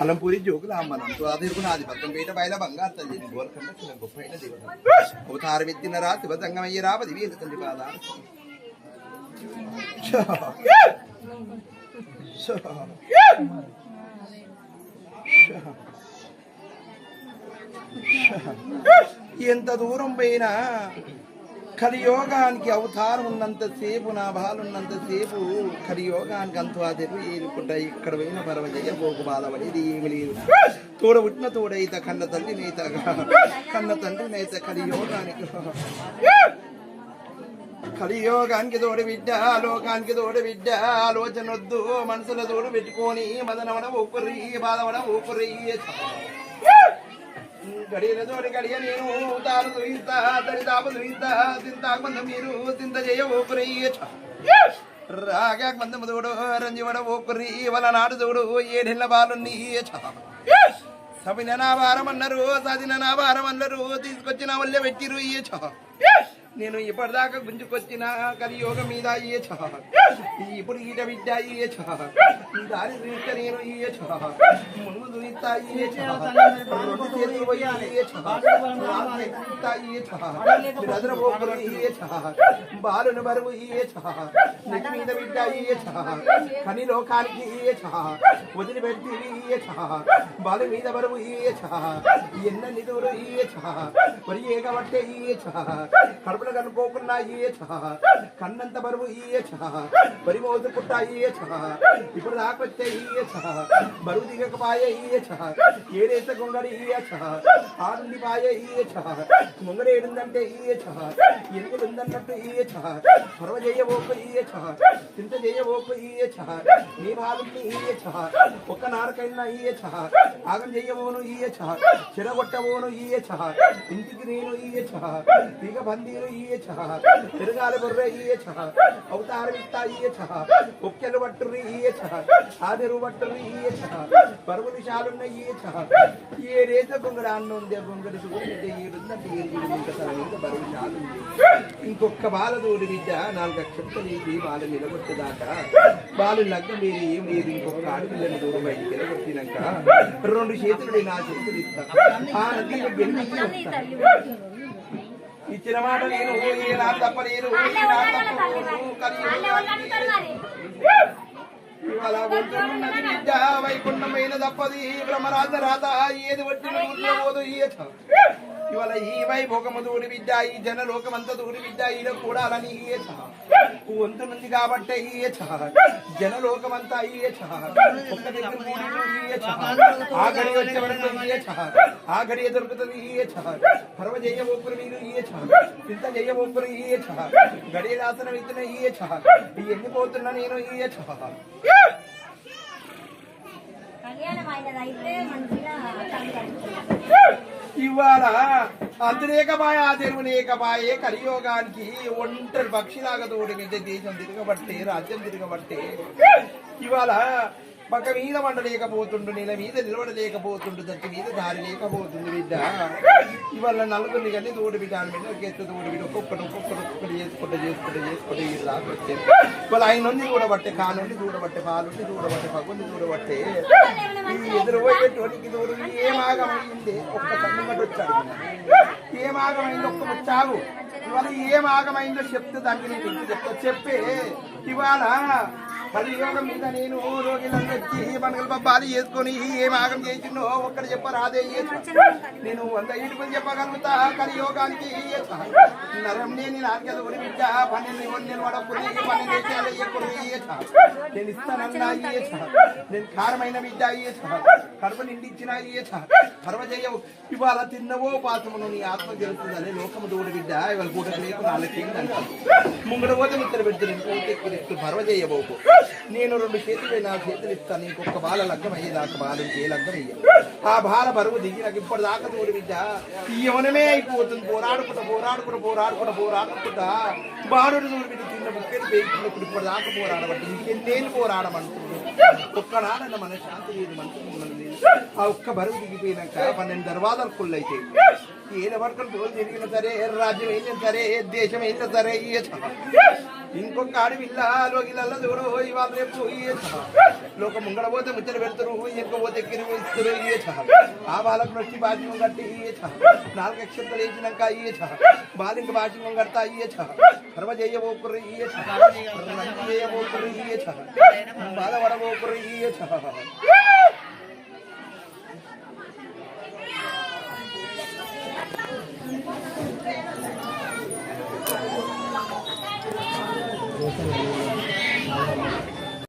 అలంపూరి జోకులు అమ్మనం స్వాదిరుకున్న ఆధిపత్యం పేట బయల బంగారు తల్లి గోల్కొండ గొప్పైన దేవత అవతారం ఎత్తినరా శివతంగమయ్యరా పదివేల తల్లి పాద ఎంత దూరం పోయినా కలియోగానికి అవతారం ఉన్నంతసేపు నా బాలున్నంతసేపు కలియోగానికి అంతా తెరుకుంటా ఇక్కడ పోయిన పరమజయ గోకు బాలవనేది ఏమి లేదు తోడ పుట్టిన తోడైత కన్న తండ్రి నేత కన్న తండ్రి నేత కలియోగానికి తోడు బిడ్డ లోకానికి తోడు బిడ్డ ఆలోచన వద్దు మనసుల తోడు పెట్టుకొని మదనవడ ఊపిరి బాధవడ ఊపిరి గడియల తోడి గడియ నేను తాను చూయిస్తా దరిదాపు చూయిస్తా తింతాకు మంద మీరు తింత చేయ ఊపిరి రాగాక మందము తోడు రంజివడ ఊపిరి వాళ్ళ నాడు తోడు ఏడెళ్ళ బాలుని సవిన నా భారం అన్నారు సదిన నా భారం అన్నారు తీసుకొచ్చిన వల్లే పెట్టిరు నేను ఇప్పటిదాకా గుంజుకొచ్చిన కలియోగం మీద ఇప్పుడు ఈట బిడ్డ దారి చూస్తే నేను ముందు చూస్తా బాలుని బరువు నెట్టి మీద బిడ్డ కని లోకానికి వదిలిపెట్టి బాలు మీద బరువు ఎన్నన్ని దూరు మరి ఏగబట్టే కడుపున కనుకోకున్నా కన్నంత బరువు వరి మోసు పుట్ట ఇప్పుడు దాకొచ్చే బరువు దిగకపాయే ఏడేస గొంగడి ఆరుండి పాయే ముంగడ ఏడుందంటే ఎనుకలుందన్నట్టు పర్వ చేయబోకు చింత చేయబోకు నీ బాలుని ఒక్క నారకైనా ఆగం చెయ్యబోను చెరగొట్టబోను ఇంటికి నేను తీగ బందీలు తిరగాలి బొర్ర అవతారం ఇస్తా ఒక్కెలు పట్టుర్రి ఆదిరు పట్టుర్రి పరుగులు శాలున్న ఏడేస గొంగడ అన్న ఉంది గొంగడి చూడండి ఏడుందంటే బరువు శాలు ఇంకొక బాల తోడి బిడ్డ 4 అక్షంతలు బాల నిలబొట్టేదాకా బాలు లగ్గం మీరు ఏం లేదు ఇంకొక ఆడపిల్లని దూరం బయటికి నిలబొట్టినాక 2 చేతులు నా చేతులు ఇస్తా ఆ నదిలో గెలిచి ఇచ్చిన మాట నేను తప్పలేను ఇవాళ ఒంటున్నది బిడ్డ వైకుంఠమైన తప్పది బ్రహ్మరాజ రాత ఏది వచ్చిన పోదు ఇవాళ ఈ వైభోగము దూడి బిడ్డ ఈ జనలోకమంతా దూడి బిడ్డ ఈడ కూడాలని వంతునుంది కాబట్టి జనలోకమంతా ఒక్క దగ్గర ఆ గడి వచ్చే వరకు ఆ గడియ దొరుకుతుంది పర్వ జయ్యబోపురు మీరు చింత జయ్యబోపురు గడియ దాసన ఇస్తున్న ఎన్ని పోతున్నా నేను ఇవాళ అంతరేకపాయ తెరువు లేకపాయే కలియోగానికి ఒంటరి పక్షిలాగా తోడి మీద దేశం తిరగబట్టే రాజ్యం తిరగబట్టే ఇవాళ పక్క మీద వండలేకపోతుండు నెల మీద నిలబడలేకపోతుండు దట్టి మీద దారి లేకపోతుంది బిడ్డ ఇవాళ నలుగురిని కానీ తోడు బిడ్డ మీద ఎత్తు తోడు బిడ్డ ఒక్కొక్కటి చేసుకుంటే దాకా వచ్చేది ఇవాళ ఆయన నుండి చూడబట్టే కానుండి చూడబట్టే పాలుండి చూడబట్టే పగుండి చూడబట్టే ఎదురుపోయేటోనికి దూరం ఏమాగమైంది ఒక్క కన్నుమటి వచ్చాడు ఏమాగమైంది ఒక్క ముచ్చాగు ఇవాళ ఏమాగమైందో చెప్తే దానికి నేను చెప్తా చెప్పే ఇవాళ కలియోగం మీద నేను రోగిలను వచ్చి మనగల పబ్బాలు చేసుకొని ఏం ఆగం చేసిండో ఒక్కడు చెప్పరాదే నేను 100 ఇటుకులు చెప్పగలుగుతా కలియోగానికి నరం నేను నాలుగేది ఒడి బిడ్డ 12 వడకుని 12 నేను ఇస్తానన్నా నేను కారమైన బిడ్డ కడుపు నిండిచ్చిన కర్మ చేయవు ఇవాళ తిన్నవో పాసమును నీ ఆత్మ తెలుస్తుందని లోకము దూడు బిడ్డ ఇవాళ కూట లేకు 4 ఏంటంటారు ముంగడ పోతే మిత్ర పెడుతుంది పర్వ చేయబోకు నేను 2 చేతులు నా చేతులు ఇస్తాను ఇంకొక బాల లగ్గం అయ్యేదాకా బాలు ఏ లగ్గం అయ్యా ఆ బాల బరువు దిగి నాకు ఇప్పటిదాకా తోడు బిడ్డ యవనమే అయిపోతుంది పోరాడుకుంటా బాలుడు తోడు బిడ్డ చిన్న ముఖ్యలు పేర్చినప్పుడు ఇప్పటిదాకా పోరాడబట్టి ఇంకెన్నేళ్ళు పోరాడమంటుంది ఒక్కనాడన్న మన శాంతి లేదు మనసు ఆ ఒక్క బరువు దిగిపోయినాక 12 దర్వాజాలు కుళ్ళైతే ఏడ వర్కలు తోలు తిరిగిన సరే రాజ్యం అయినా సరే దేశం అయినా సరే ఇంకొక ఆడి పిల్ల లోకిలల్ల చూడు ఇవాళ రేపు లోక ముంగడ పోతే ముచ్చట పెడతారు ఇంకపోతే ఎక్కిరి ఇస్తారు ఆ వాళ్ళకు నొచ్చి బాధ్యం కట్టి నాలుగు అక్షంతలు వేసినాక బాలింక బాధ్యం కడతా కర్మ చేయబోకుర్రి చేయబోకుర్రి బాధపడబోకుర్రి